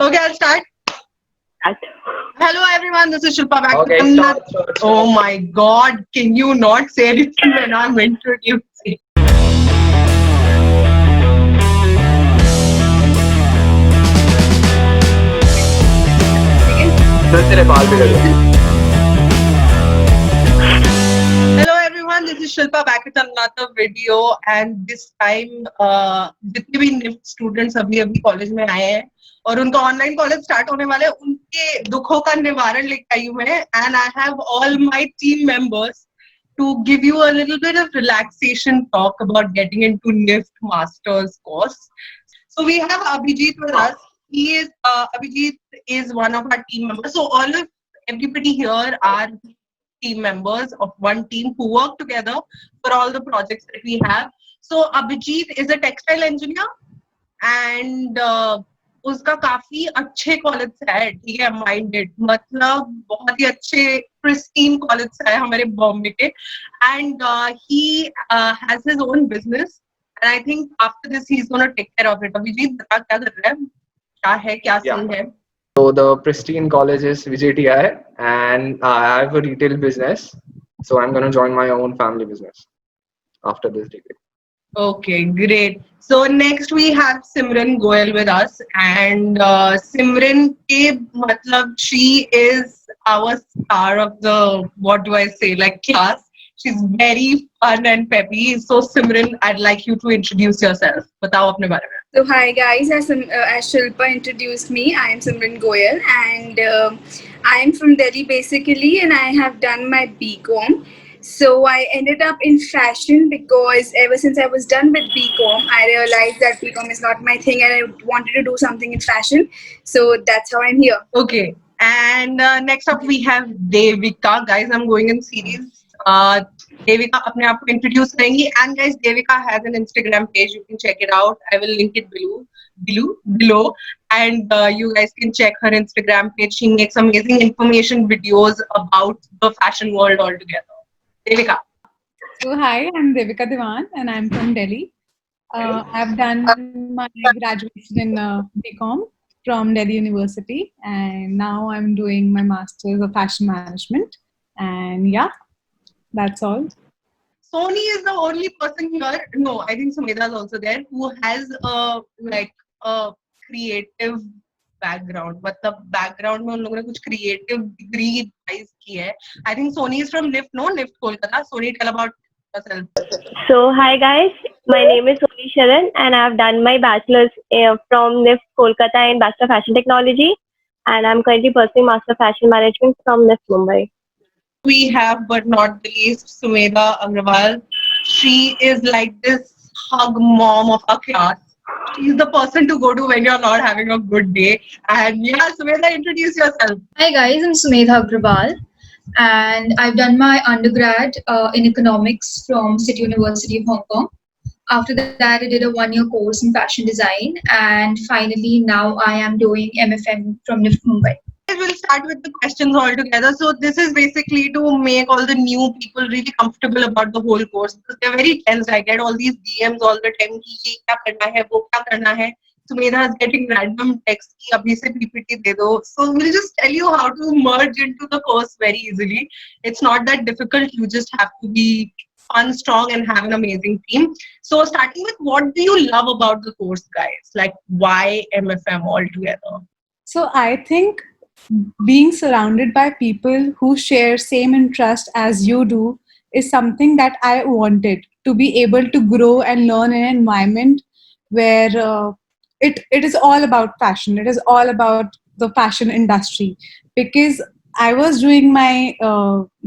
Okay, I'll start. That. Hello everyone, this is Shilpa back Okay, with start. Oh my god, can you not say anything when I'm introducing? तेरे बाल बिगड़ गए. Hello everyone, this is Shilpa back with another video and this time जितने भी NIFT students अभी college में आए हैं और उनका ऑनलाइन कॉलेज स्टार्ट होने वाला है, उनके दुखों का निवारण लेकर आई हूँ मैं. And I have all my team members to give you a little bit of relaxation talk about getting into NIFT Masters course. So we have Abhijit with us. Abhijit is one of our team members. So everybody here are team members of one team who work together for all the projects that we have. So Abhijit is a textile engineer and उसका काफी अच्छे college से है, ठीक है, minded, मतलब बहुत ही अच्छे प्रिस्टीन कॉलेज से है हमारे बॉम्बे के. And he has his own business and I think after this he is gonna take care of it. Abhijit बता क्या कर रहा है, क्या है, क्या सीन है? So the pristine college is VJTI and I have a retail business. So I'm going to join my own family business after this degree. Okay, great. So next we have Simran Goyal with us and Simran ke matlab she is our star of the, what do I say, like class. She's very fun and peppy. So Simran, I'd like you to introduce yourself. Batao apne bare mein. So hi guys, as Shilpa introduced me, I am Simran Goyal and I am from Delhi basically and I have done my BCom. So I ended up in fashion because ever since I was done with BCom, I realized that BCom is not my thing and I wanted to do something in fashion. So that's how I'm here. Okay. And next up we have Devika. Guys, I'm going in series. Devika अपने आप को introduce करेंगी. And guys, Devika has an Instagram page. You can check it out. I will link it below. And you guys can check her Instagram page. She makes amazing information videos about the fashion world altogether. Devika. So hi, I'm Devika Diwan and I'm from Delhi. I've done my graduation in BCom from Delhi University and now I'm doing my Masters of Fashion Management. And yeah, that's all. Sony is the only person here. No, I think Sumedha is also there who has a creative background. मतलब background में उन लोगों ने कुछ creative degree advice की है. I think Sony is from NIFT, no? NIFT Kolkata. Sony, tell about yourself. So hi guys, my name is Soni Sharan and I have done my bachelor's from NIFT Kolkata in Bachelor of Fashion Technology and I'm currently pursuing Master of Fashion Management from NIFT Mumbai. We have, but not the least, Sumedha Agrawal. She is like this hug mom of our class. She's the person to go to when you're not having a good day. And yeah, Sumedha, introduce yourself. Hi guys, I'm Sumedha Agrawal and I've done my undergrad in economics from City University of Hong Kong. After that, I did a one-year course in fashion design and finally now I am doing MFM from NIFT Mumbai. We'll start with the questions all together. So this is basically to make all the new people really comfortable about the whole course because they're very tense. I get all these DMs all the time कि ये क्या करना है, वो क्या करना है. Sumedha is getting random texts कि अभी से PPT दे दो. So we'll just tell you how to merge into the course very easily. It's not that difficult. You just have to be fun, strong, and have an amazing team. So starting with, what do you love about the course, guys? Like why MFM altogether? So I think being surrounded by people who share same interest as you do is something that I wanted, to be able to grow and learn in an environment where it is all about fashion. It is all about the fashion industry because I was doing my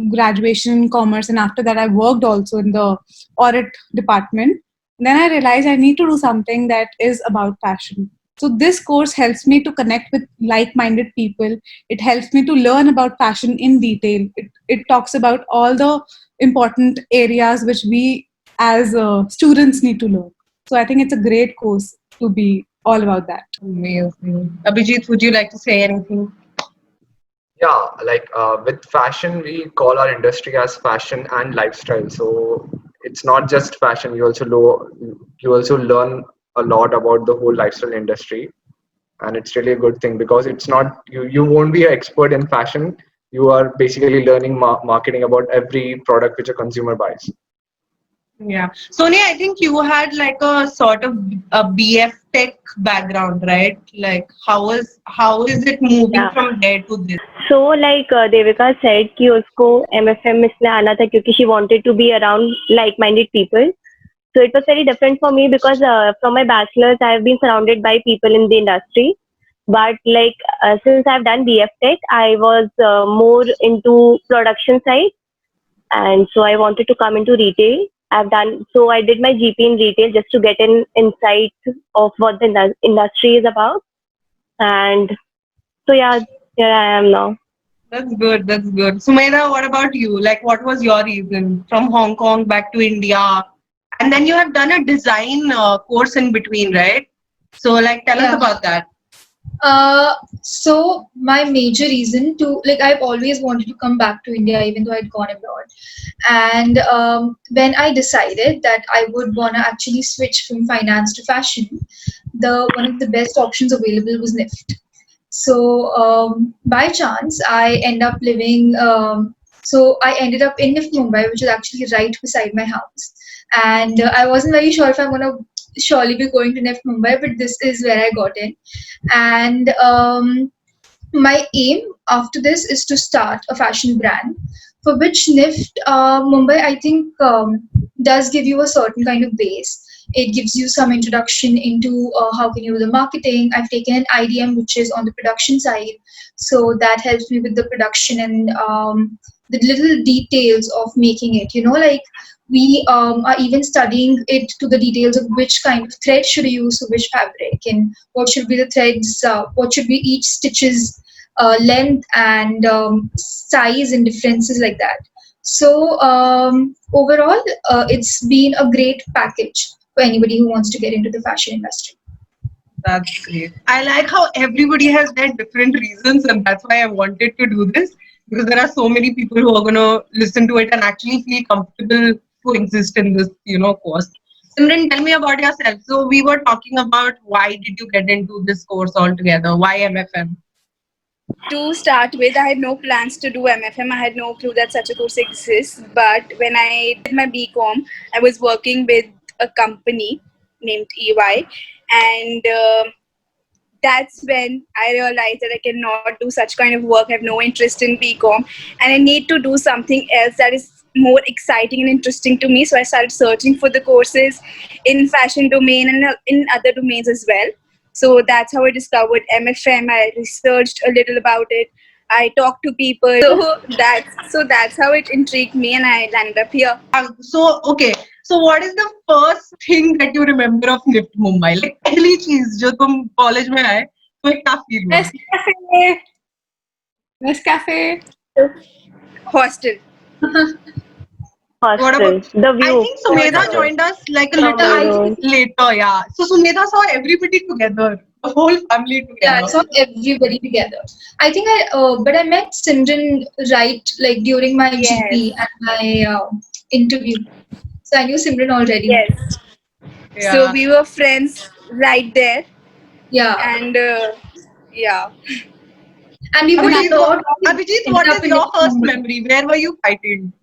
graduation in commerce and after that I worked also in the audit department. Then I realized I need to do something that is about fashion. So this course helps me to connect with like-minded people. It helps me to learn about fashion in detail. It talks about all the important areas which we as students need to learn. So I think it's a great course to be all about that. Amazing. Abhijit, would you like to say anything? Yeah, like with fashion, we call our industry as fashion and lifestyle. So it's not just fashion. You also learn a lot about the whole lifestyle industry. and it's really a good thing because it's not you won't be an expert in fashion. You are basically learning marketing about every product which a consumer buys. Yeah. Sonia, I think you had like a sort of a BF Tech background, right? Like how is it moving Yeah. from there to this? So like Devika said कि उसको MFM इसलिए आना था क्योंकि she wanted to be around like-minded people. So it was very different for me because from my bachelor's I have been surrounded by people in the industry. But like since I've done BF Tech, I was more into production side, and so I wanted to come into retail. I did my GP in retail just to get an insight of what the industry is about, and so yeah, here I am now. That's good. That's good. Sumedha, what about you? Like, what was your reason from Hong Kong back to India? And then you have done a design course in between, right? So, like, tell us Yeah. about that. So my major reason to like I've always wanted to come back to India even though I'd gone abroad, and when I decided that I would wanna actually switch from finance to fashion, the one of the best options available was NIFT. So by chance I end up living. So I ended up in NIFT Mumbai, which is actually right beside my house, and I wasn't very sure if I'm gonna surely be going to NIFT Mumbai, but this is where I got in. And my aim after this is to start a fashion brand, for which NIFT Mumbai, I think, does give you a certain kind of base. It gives you some introduction into how can you do the marketing. I've taken an IDM, which is on the production side, so that helps me with the production and the little details of making it. You know, like we are even studying it to the details of which kind of thread should you use for which fabric and what should be the threads, what should be each stitch's length and size and differences like that. So overall, it's been a great package for anybody who wants to get into the fashion industry. That's great. I like how everybody has their different reasons, and that's why I wanted to do this, because there are so many people who are going to listen to it and actually feel comfortable to exist in this, course. Simran, tell me about yourself. So we were talking about why did you get into this course altogether? Why MFM? To start with, I had no plans to do MFM. I had no clue that such a course exists. But when I did my BCom, I was working with a company named EY, and that's when I realized that I cannot do such kind of work. I have no interest in BCom, and I need to do something else that is more exciting and interesting to me. So I started searching for the courses in fashion domain and in other domains as well. So that's how I discovered MFM. I researched a little about it. I talked to people. So that's how it intrigued me, and I landed up here. So, okay. So what is the first thing that you remember of NIFT Mumbai? Like, पहली चीज जो तुम college में आए, तो क्या feel हुआ? Nescafe. Nescafe. Hostel. What Hostel, about? the I view. think Sumedha joined us like a From little the road. later, yeah. So Sumedha saw everybody together, the whole family Yeah, I together. saw everybody together. I think but I met Simran right like during my GP and my interview. So I knew Simran already. Yes. Yeah. So we were friends right there, Yeah. and yeah. And we would Abhijit, thought what is your first memory? Where were you fighting?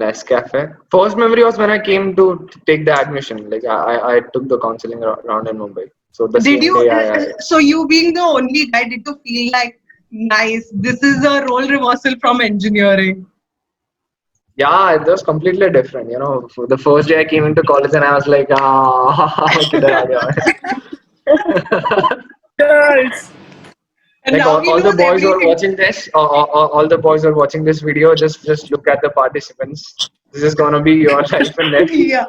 Nescafe. First memory was when I came to take the admission. Like I took the counseling round in Mumbai. So the Did same you? day So you being the only guy, did you feel like nice? This is a role reversal from engineering. yeah, it was completely different. For the first day I came into college and I was like, kidhar aa gaya? Girls. And Like now he all the knows boys who are everything. watching this, all the boys who are watching this video, just look at the participants. This is gonna be your life and death. Yeah.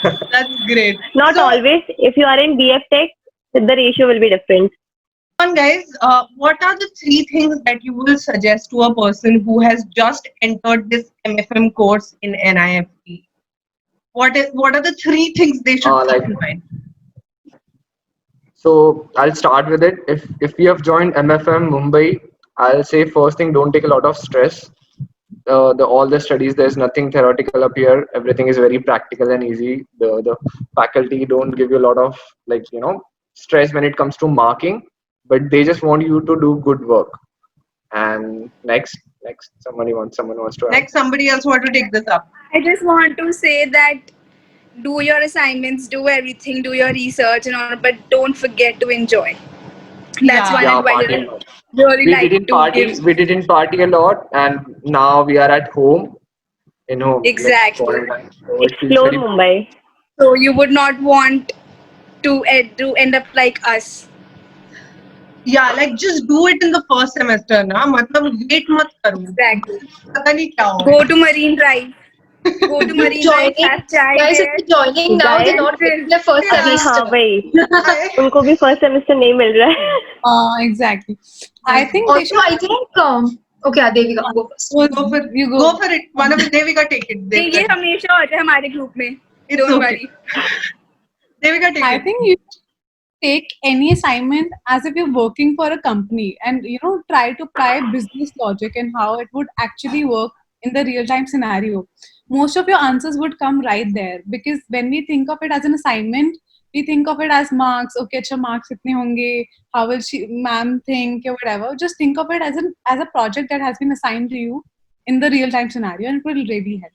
That's great. Not So, always. If you are in BF Tech, the ratio will be different. on guys, what are the 3 things that you will suggest to a person who has just entered this MFM course in NIFT? What are the 3 things they should keep in mind? So I'll start with it. If you have joined MFM Mumbai, I'll say first thing, don't take a lot of stress. All the studies, there's nothing theoretical up here. Everything is very practical and easy. The faculty don't give you a lot of stress when it comes to marking, but they just want you to do good work. And next, someone wants to add. Next, somebody else want to take this up. I just want to say that do your assignments, do everything, do your research and all, but don't forget to enjoy. That's one Yeah, advice party. I really We like didn't to party. give. We didn't party a lot, and now we are at home. Exactly. Quarantine. So it feels Explore very. Mumbai. So you would not want to end up like us. Yeah, like just do it in the first semester, na. मतलब wait मत करो. Exactly. पता नहीं क्या हो. Go to Marine Drive. Go to Marine Drive, Joining, have chai guys, if there. they're joining now, they're Guys, not getting their first अभी हाँ semester. वही उनको भी फर्स्ट सेमेस्टर नहीं मिल रहा है. Exactly. I think they Also, I think, okay, Devika, go first. Go for You go for it. One of Devika take it. ये हमेशा होता है हमारे ग्रुप में. It's Don't okay. worry. Devika take I it. think you take any assignment as if you're working for a company and try to apply business logic and how it would actually work in the real time scenario. Most of your answers would come right there, because when we think of it as an assignment, we think of it as marks. Okay, acha marks itne honge, how will she ma'am think or whatever. Just think of it as a project that has been assigned to you in the real time scenario, and it will really help.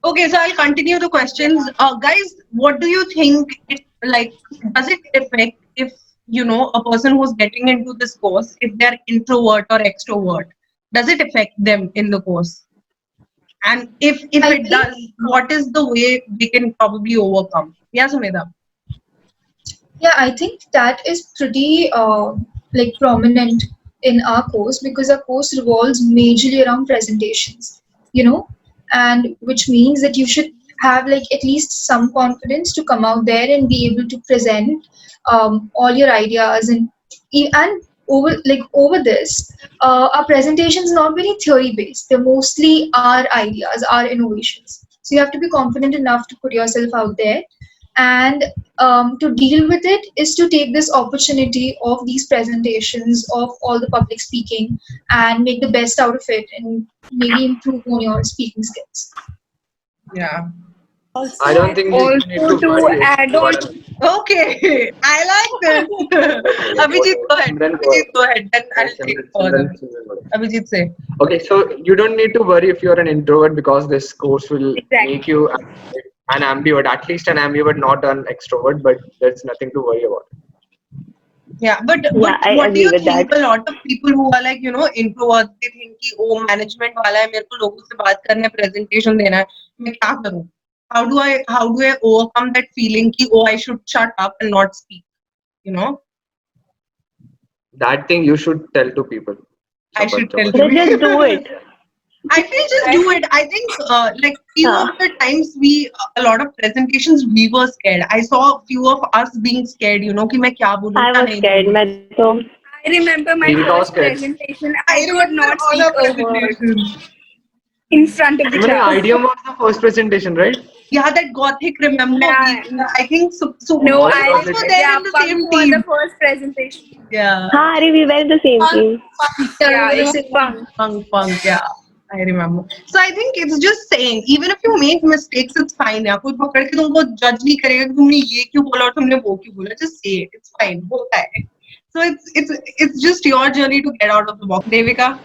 Okay, so I'll continue the questions. Guys, what do you think? Does it affect if a person who's getting into this course, if they're introvert or extrovert? Does it affect them in the course? And if I it think- does, what is the way we can probably overcome? Yeah, Sumedha. Yeah, I think that is pretty prominent in our course, because our course revolves majorly around presentations, and which means that you should have like at least some confidence to come out there and be able to present all your ideas and over this, our presentations not very theory based. They're mostly our ideas, our innovations. So you have to be confident enough to put yourself out there. And to deal with it is to take this opportunity of these presentations, of all the public speaking, and make the best out of it and maybe improve on your speaking skills. Yeah. I don't think you need Also to to worry. add on, Okay, I like this. Abhijit, go ahead. Abhijit, go ahead. Then I'll take further. Abhijit, say. Okay, so you don't need to worry if you're an introvert, because this course will Exactly. make you an ambivert, at least an ambivert, not an extrovert, but there's nothing to worry about. Yeah, but I what do agree you with think? that. A lot of people who are like, introverts, they think कि oh management वाला है, मेरे को लोगों से बात करना है, presentation देना है, मैं क्या करूँ? How do I overcome that feeling कि oh I should shut up and not speak? That thing you should tell to people. I should tell So just do it. I feel just do it. I think few of the times a lot of presentations we were scared. I saw a few of us being scared, कि मैं क्या बोलूँ, I क्या was नहीं scared. बोलूँ. मैं तो I remember my Devika was first scared. presentation. I could remember not all speak our a word presentations. in front of the Even class. IDM was the first presentation, right? Yeah, that Gothic, remember? Nah. I think so. No, What I was it? were there in the Punk same was team. the first presentation. Yeah. हाँ अरे we were the same team. Yeah, it was Punk. Punk, yeah. I remember. So I think it's just saying, even if you make mistakes, it's fine. Yeah, कोई पकड़ के तुमको judge नहीं करेगा कि तुमने ये क्यों बोला और तुमने वो क्यों बोला. Just say it. It's fine. होता है. So it's just your journey to get out of the box. Devika?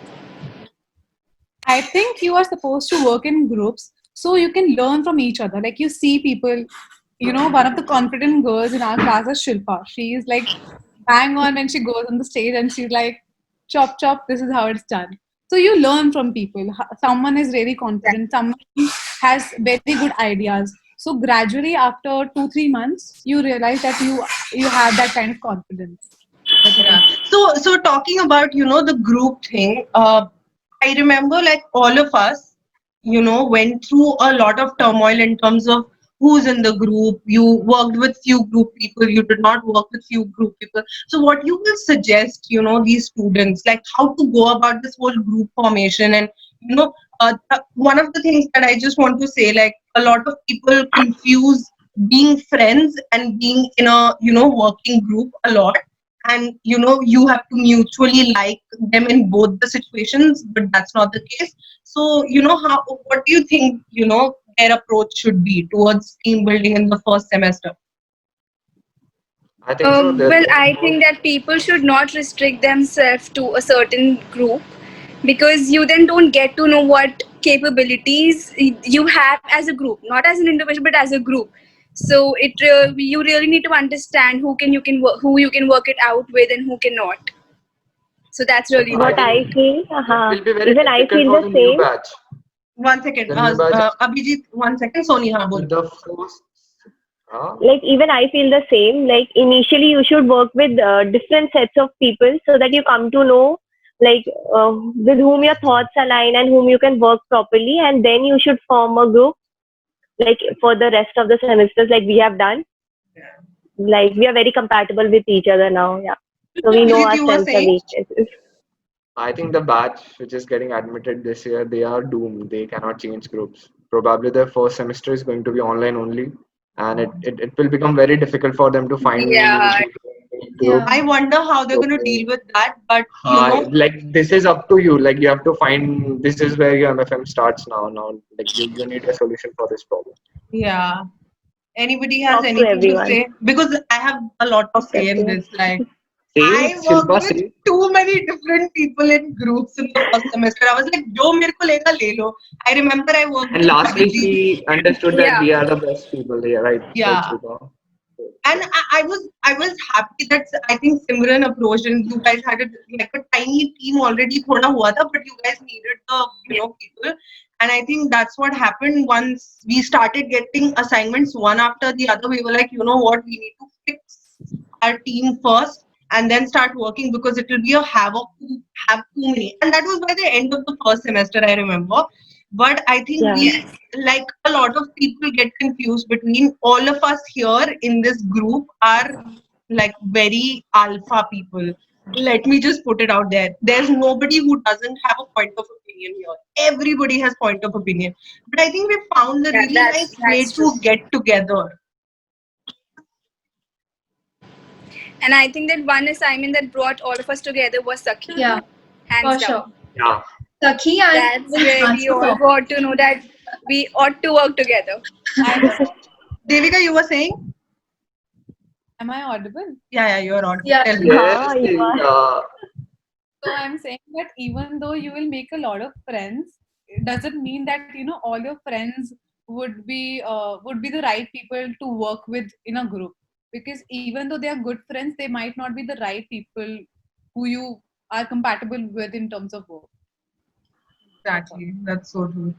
I think you are supposed to work in groups so you can learn from each other. Like you see people, one of the confident girls in our class is Shilpa. She is like bang on when she goes on the stage and she's like, chop, chop, this is how it's done. So you learn from people. Someone is really confident, someone has very good ideas. So gradually after 2-3 months, you realize that you have that kind of confidence. Yeah. So talking about, the group thing, I remember like all of us, went through a lot of turmoil in terms of who's in the group. You worked with few group people, you did not work with few group people. So what you will suggest, these students, like how to go about this whole group formation and, one of the things that I just want to say, like a lot of people confuse being friends and being in a, working group a lot. And you have to mutually like them in both the situations, but that's not the case. So what do you think their approach should be towards team building in the first semester? I think so. Well, I think that people should not restrict themselves to a certain group, because you then don't get to know what capabilities you have as a group, not as an individual but as a group. So you really need to understand who you can work it out with and who cannot. So that's really What I important. I think feel, it will be very even I difficult feel for the the new same. batch. 1 second. The new batch, Abhijit, 1 second. Sony, हाँ बोल. the first. Like even I feel the same. Like initially you should work with different sets of people so that you come to know like with whom your thoughts align and whom you can work properly, and then you should form a group like for the rest of the semesters like we have done. Like we are very compatible with each other now. Yeah. So we know Abhijit, our you were strengths and saying? weaknesses. I think the batch which is getting admitted this year, they are doomed. They cannot change groups. Probably their first semester is going to be online only, and it will become very difficult for them to find new Yeah. people, new Yeah. group. I wonder how they're going to So, deal with that, but you know, like this is up to you. Like you have to find. This is where your MFM starts now. Now, like you need a solution for this problem. yeah. Anybody has Talk to anything to everyone. say? Because I have a lot to Talk to say in everyone. this. Like, Say, I worked Shilpa, with say. too many different people in groups in the first semester. I was like, "Jo mere ko lega le lo." I remember I worked And with lastly, Abhijit. she understood that Yeah. we are the best people. Yeah, right, right, Yeah. Shilpa. And I was happy that I think Simran approached and you guys had like a tiny team already thoda hua tha, but you guys needed the people. And I think that's what happened once we started getting assignments one after the other. We were like, you know what, we need to fix our team first and then start working because it will be a havoc to have too many. And that was by the end of the first semester, I remember. But I think Yeah. we, like a lot of people get confused between all of us here in this group are like very alpha people. Let me just put it out there. There's nobody who doesn't have a point of opinion here. Everybody has point of opinion. But I think we found a Yeah, really nice way that's true. to get together. And I think that one assignment that brought all of us together was Sakhi. Yeah, Hands for down. sure. Yeah. Sakhi, I That's will where we answer all for. got to know that we ought to work together. Devika, you were saying? Am I audible? Yeah, you're on. Yeah. Tell me. Yes, you are. Devika. So I'm saying that even though you will make a lot of friends, it doesn't mean that all your friends would be the right people to work with in a group. Because even though they are good friends, they might not be the right people who you are compatible with in terms of work. Exactly, that's so true.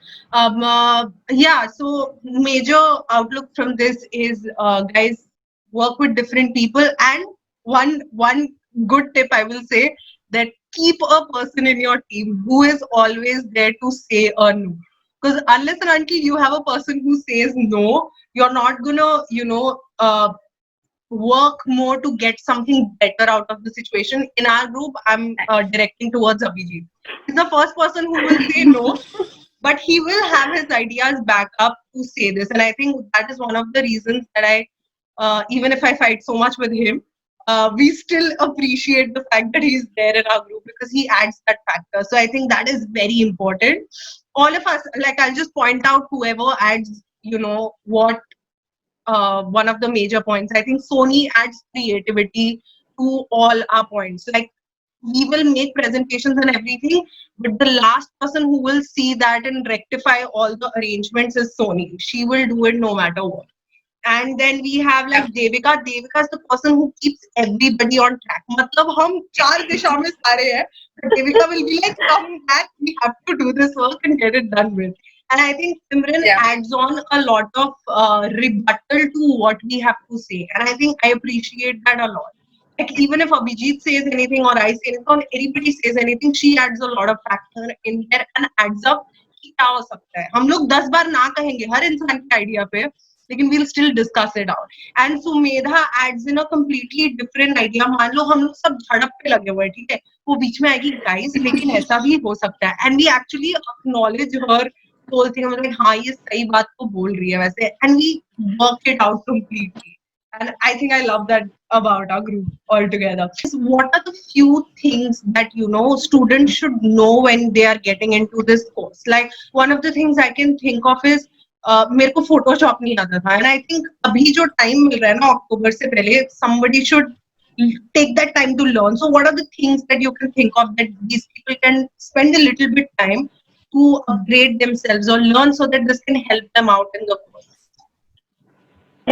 Yeah, so major outlook from this is, guys, work with different people, and one good tip I will say that keep a person in your team who is always there to say a no. Because unless and until you have a person who says no, you're not gonna, work more to get something better out of the situation. In our group, I'm directing towards Abhijit. He's the first person who will say no, but he will have his ideas back up to say this. And I think that is one of the reasons that even if I fight so much with him, we still appreciate the fact that he's there in our group because he adds that factor. So I think that is very important. All of us, like I'll just point out whoever adds, what one of the major points. I think Sony adds creativity to all our points. Like we will make presentations and everything, but the last person who will see that and rectify all the arrangements is Sony. She will do it no matter what. And then we have like Devika. Devika is the person who keeps everybody on track. मतलब हम चार दिशा में सारे हैं. But Devika will be like, come back, we have to do this work and get it done with. And I think Simran adds on a lot of rebuttal to what we have to say. And I think I appreciate that a lot. Like even if Abhijit says anything or I say anything or anybody says anything, she adds a lot of factor in there and adds up कि क्या हो सकता है. हम लोग 10 बार ना कहेंगे हर इंसान के आइडिया पे, लेकिन we'll still discuss it out. And Sumedha adds in a completely different idea. मान लो हम लोग सब झड़प पे लगे हुए हैं, ठीक है, वो बीच में आएगी guys लेकिन ऐसा भी हो सकता है. And we actually acknowledge her whole thing. हम लोग हाँ ये सही बात तो बोल रही है वैसे. And we work it out completely. And I think I love that about our group altogether. What are the few things that students should know when they are getting into this course? Like one of the things I can think of is मेरे को Photoshop नहीं आता था, and I think अभी जो time मिल रहा है ना अक्टूबर से पहले, somebody should take that time to learn. So what are the things that you can think of that these people can spend a little bit time to upgrade themselves or learn so that this can help them out in the course?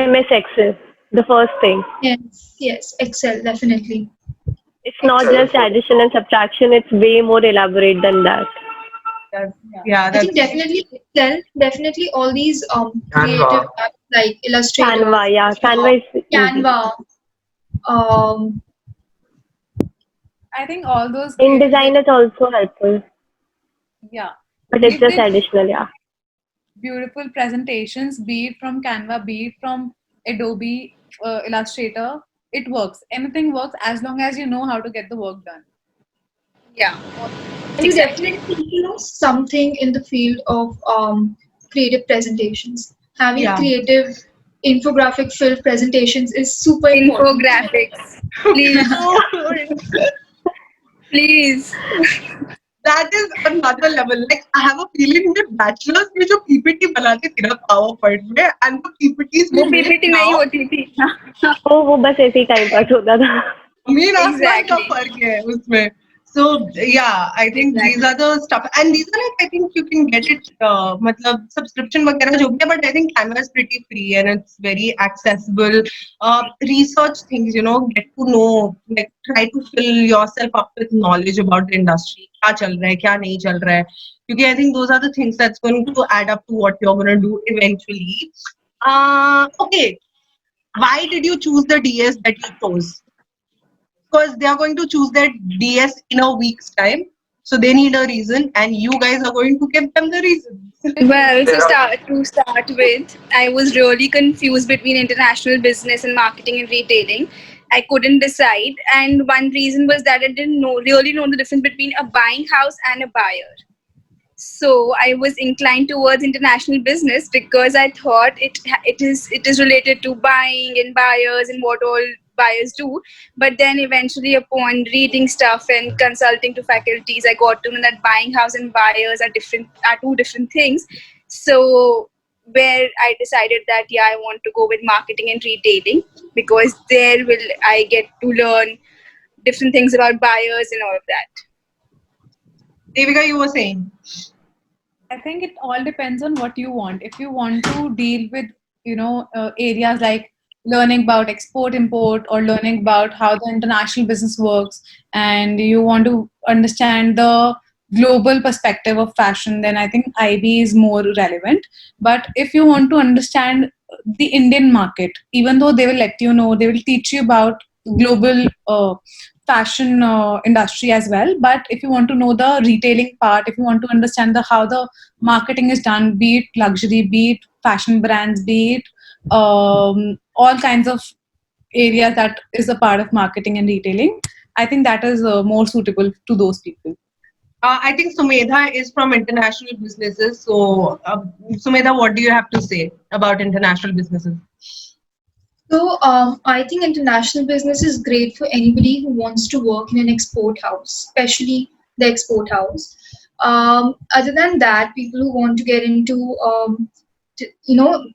MS Excel, the first thing. Yes, Excel, definitely. It's not Excel. just addition and subtraction, it's way more elaborate than that. Yeah, I think definitely Excel, definitely all these creative apps like Illustrator, Canva, yeah, Canva is easy. Canva, I think all those InDesign is also helpful, yeah, but it's If just they- additional, yeah. beautiful presentations, be it from Canva, be it from Adobe Illustrator, it works. Anything works as long as you know how to get the work done. Yeah. and you definitely need to know something in the field of creative presentations. Having Yeah. creative infographic filled presentations is super important. Infographics. Please, please. that is another level. Like I have a feeling that bachelors में जो PPT बनाते थे ना PowerPoint में, and the PPTs वो we make PPT नहीं now, होती थी. वो बस ऐसे ही टाइम पास होता था. मीन आसमान का Exactly. फर्क है उसमें. So yeah, I think these are the stuff, and these are like I think you can get it. मतलब subscription वगैरह जो भी है, but I think Canva is pretty free and it's very accessible. Research things, you know, get to know, like try to fill yourself up with knowledge about the industry. क्या चल रहा है, क्या नहीं चल रहा है. क्योंकि I think those are the things that's going to add up to what you're going to do eventually. Okay, why did you choose the DS that you chose? Because they are going to choose their DS in a week's time. So they need a reason, and you guys are going to give them the reason. Well, There are- to start with, I was really confused between international business and marketing and retailing. I couldn't decide, and one reason was that I didn't really know the difference between a buying house and a buyer. So I was inclined towards international business because I thought it is related to buying and buyers and what all buyers do. But then eventually, upon reading stuff and consulting to faculties, I got to know that buying house and buyers are two different things. So where I decided that I want to go with marketing and retailing because there will I get to learn different things about buyers and all of that. Devika, you were saying. I think it all depends on what you want. If you want to deal with, areas like learning about export import or learning about how the international business works, and you want to understand the global perspective of fashion, then I think IB is more relevant. But if you want to understand the Indian market, even though they will let you know, they will teach you about global fashion industry as well. But if you want to know the retailing part, if you want to understand how the marketing is done, be it luxury, be it fashion brands, be it all kinds of areas that is a part of marketing and retailing, I think that is more suitable to those people. I think Sumedha is from international businesses. So, Sumedha, what do you have to say about international businesses? So I think international business is great for anybody who wants to work in an export house, especially the export house. Other than that, people who want to get into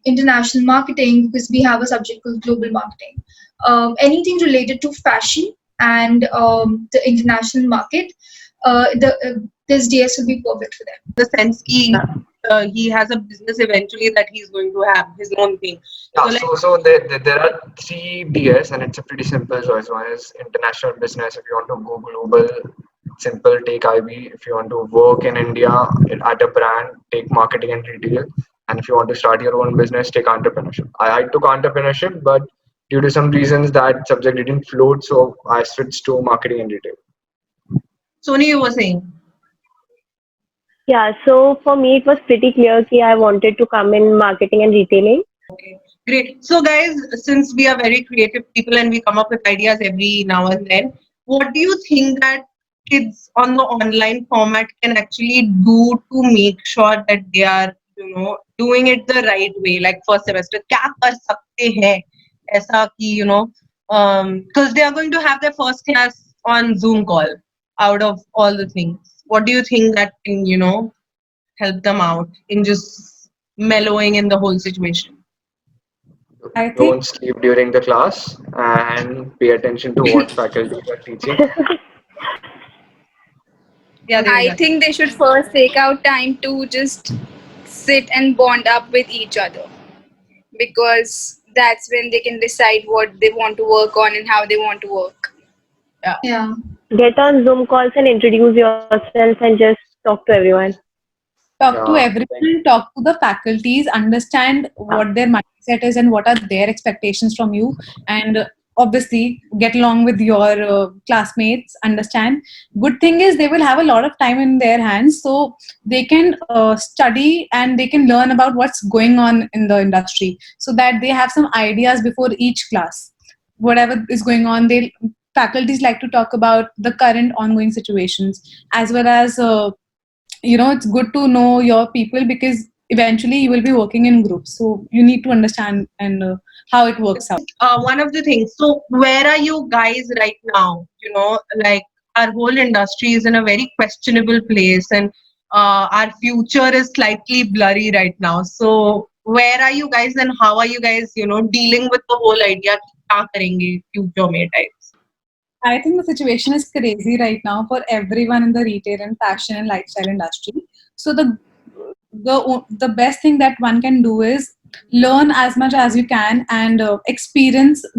international marketing, because we have a subject called global marketing. Anything related to fashion and the international market, this DS will be perfect for them. The sense he has a business eventually that he's going to have his own thing. Yeah, So, there are 3 DS and it's a pretty simple choice. One is international business. If you want to go global, simple, take IB. If you want to work in India at a brand, take marketing and retail. And if you want to start your own business, take entrepreneurship. I took entrepreneurship, but due to some reasons that subject didn't float, so I switched to marketing and retail. Sony, you were saying. Yeah, so for me it was pretty clear that I wanted to come in marketing and retailing. Okay, great. So, guys, since we are very creative people and we come up with ideas every now and then, what do you think that kids on the online format can actually do to make sure that they are, doing it the right way? Like first semester, क्या कर सकते हैं ऐसा कि because they are going to have their first class on Zoom call out of all the things. What do you think that can help them out in just mellowing in the whole situation? I think Don't sleep during the class and pay attention to what faculty are teaching. Yeah, I Devika. think they should first take out time to just sit and bond up with each other, because that's when they can decide what they want to work on and how they want to work. Yeah. Get on Zoom calls and introduce yourself and just talk to everyone. talk to Yeah. everyone, talk to the faculties, understand what their mindset is and what are their expectations from you, and obviously get along with your classmates. Understand. Good thing is they will have a lot of time in their hands, so they can study and they can learn about what's going on in the industry, so that they have some ideas before each class. Whatever is going on, they faculties like to talk about the current ongoing situations, as well as it's good to know your people, because eventually you will be working in groups, so you need to understand and how it works out. One of the things. So, where are you guys right now? Like our whole industry is in a very questionable place, and our future is slightly blurry right now. So, where are you guys, and how are you guys, dealing with the whole idea? क्या करेंगे future में types? I think the situation is crazy right now for everyone in the retail and fashion and lifestyle industry. So the best thing that one can do is learn as much as you can, and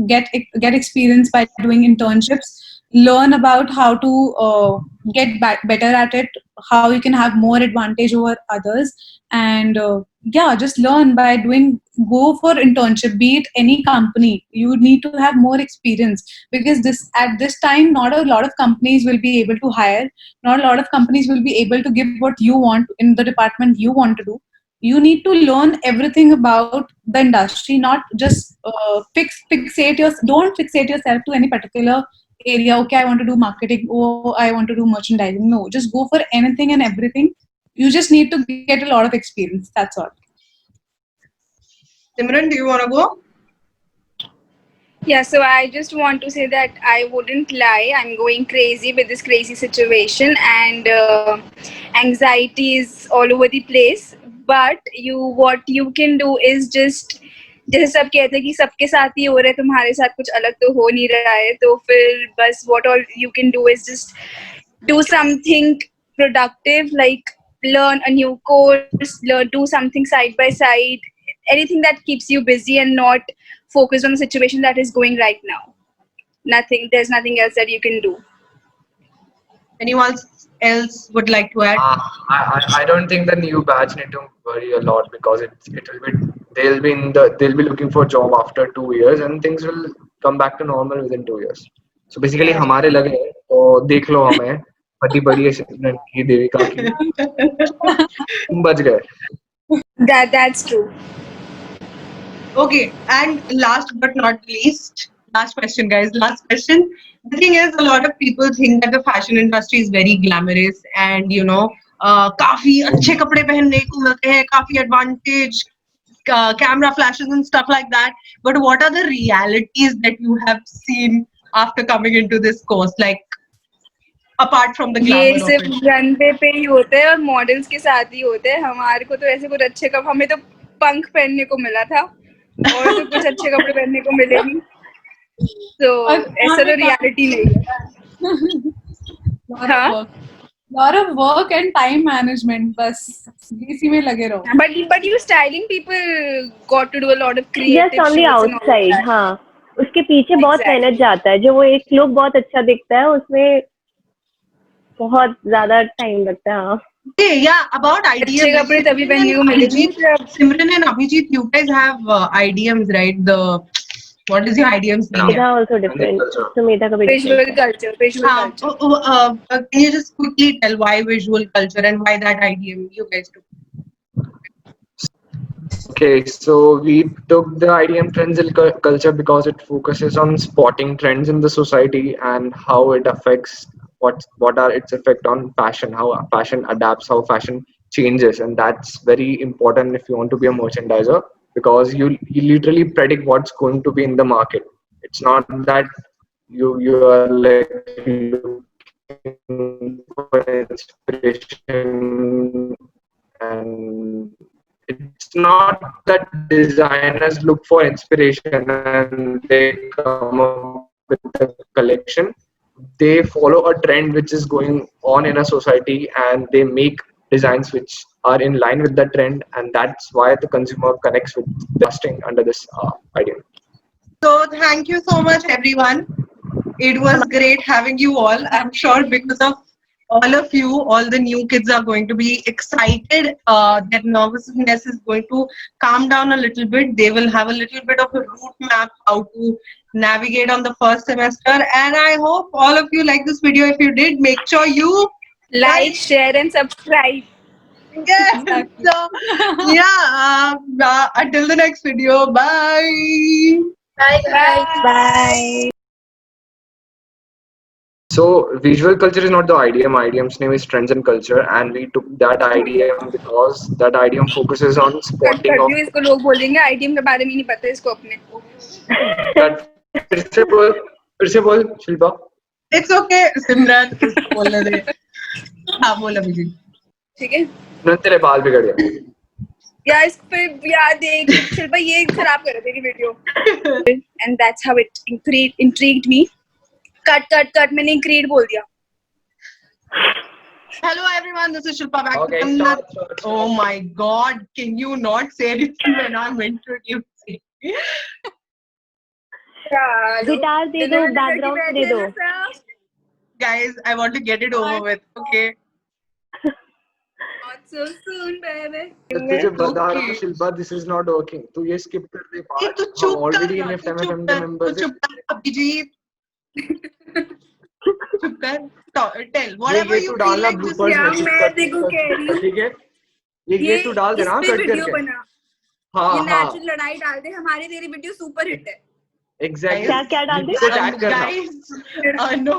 get experience by doing internships. Learn about how to better at it, how you can have more advantage over others, and yeah, just learn by doing. Go for internship, be it any company. You need to have more experience, because this at this time not a lot of companies will be able to hire, not a lot of companies will be able to give what you want in the department you want to do. You need to learn everything about the industry, not just don't fixate yourself to any particular area. Okay, I want to do marketing, oh, I want to do merchandising. No, just go for anything and everything. You just need to get a lot of experience, that's all. Simran, do you want to go? Yeah, so I just want to say that I wouldn't lie. I'm going crazy with this crazy situation, and anxiety is all over the place. But what you can do is just, जैसे सब कहते हैं कि सबके साथ ही हो रहा है, तुम्हारे साथ कुछ अलग तो हो नहीं रहा है, तो फिर बस what all you can do is just do something productive, like learn a new course, do something side by side, anything that keeps you busy and not focused on the situation that is going right now. There's nothing else that you can do. Anyone else would like to add? I don't think the new batch need to worry a lot, because it will be they'll be looking for a job after 2 years, and things will come back to normal within 2 years. So basically हमारे लगे हैं, तो देख लो हमें पति बड़ी है सिमरन की, देविका की, तुम बच गए. That's true. Okay, and last but not least, last question, guys. Last question. The thing is, a lot of people think that the fashion industry is very glamorous, and काफी अच्छे कपड़े पहनने को मिलते हैं, काफी advantage, camera flashes and stuff like that. But what are the realities that you have seen after coming into this course? Like, apart from the ये glamour of सिर्फ it. रनवे पे ही होते हैं और मॉडल्स के साथ ही होते हैं. हमारे को तो ऐसे कुछ अच्छे कपड़े, हमें तो पंख पहनने को मिला था, और तो कुछ अच्छे कपड़े पहनने को मिले नहीं. तो ऐसा तो रियलिटी नहीं है. हाँ. lot of work and time management, बस इसी में लगे रहो. But you styling people got to do a lot of creative Just on the shoots and all outside, that. हाँ. उसके पीछे बहुत Exactly. मेहनत जाता है. जो वो एक लुक बहुत अच्छा दिखता है, उसमें बहुत ज़्यादा टाइम लगता है. हाँ. Okay, yeah, about अच्छे IDM. कपड़े तभी पहनने को मिलेंगे. Simran and Abhijit, you guys have IDMs, right? What is your IDMs name? Medha also different. So Medha का भी Visual different. culture, visual culture. Can you just quickly tell why visual culture and why that IDM you guys took? Okay, so we took the IDM trends and culture because it focuses on spotting trends in the society and how it affects what are its effect on fashion, how fashion adapts, how fashion changes, and that's very important if you want to be a merchandiser, because you literally predict what's going to be in the market. It's not that you are like looking for inspiration, and it's not designers look for inspiration and they come up with a collection. They follow a trend which is going on in a society, and they make designs which are in line with the trend, and that's why the consumer connects with the casting under this idea. So thank you so much, everyone. It was great having you all. I'm sure because of all of you, all the new kids are going to be excited. Their nervousness is going to calm down a little bit. They will have a little bit of a route map how to navigate on the first semester. And I hope all of you like this video. If you did, make sure you Like, share, and subscribe. Yes. So, yeah. Until the next video. Bye. Bye guys. Bye. So visual culture is not the IDM. IDM's name is Trends and Culture, and we took that IDM because that IDM focuses on cut spotting कर of दियो इसको, लोग बोलेंगे ITM के बारे में नहीं पता इसको अपने. that. फिर से बोल शिल्पा. It's okay. सिमरन इसको बोलने दे. हाँ बोल अभिजीत. ठीक है मैं तेरे बाल बिगड़ गए. यार इस पे यार देख शिल्पा ये खराब कर तेरी video. And that's how it intrigued me. Cut मैंने इंक्रीड बोल दिया. Hello everyone, this is Shilpa back. Okay, to start. Oh my God, can you not say anything when I'm introducing? Guitar दे दो, बैकग्राउंड दे दो. Guys, I want to get it over with. Okay. Not so soon, baby. तुझे बता रहा हूँ Okay. Shilpa, this is not working. तू ये skip कर दे. ये तू चुप कर already ना, in तू चुप FMFM कर, members. तू चुप कर, अभिजीत. चुप कर. Tell whatever ये you तू feel डालना like. Just bloopers यार में. मैं देखो कह रही हूँ. ठीक है. ये तू डाल देना इस पे कट वीडियो करके. बना. हाँ ये हाँ. नेचुरल लड़ाई डाल दे, हमारी तेरी वीडियो सुपर हिट है. Exactly. क्या डाल दे? मुझसे chat करना. Guys, no.